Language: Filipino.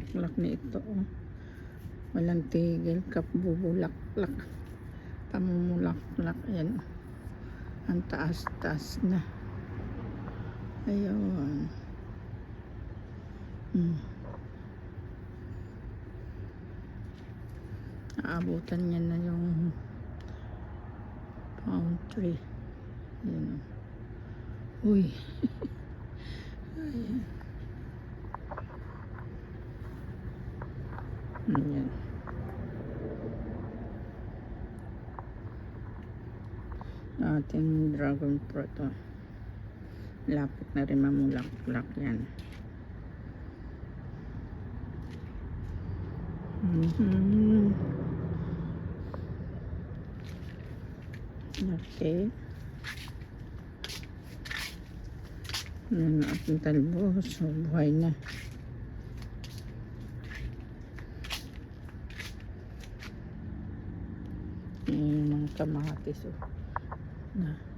bulaklak nito. Oh. Walang tigil, kapbubulaklak, pamumulaklak. Yan. Ang taas-taas na. Ayun. Aabutan niya na yung palm tree. Ayan. Uy. Ayan. Ayan. Ating dragon fruit. Oh. Lapit na rin mamulaklak yan. Okay. Ayan na ating talbos. So, buhay na. Ayan yung mga kamatis. Oh. Na.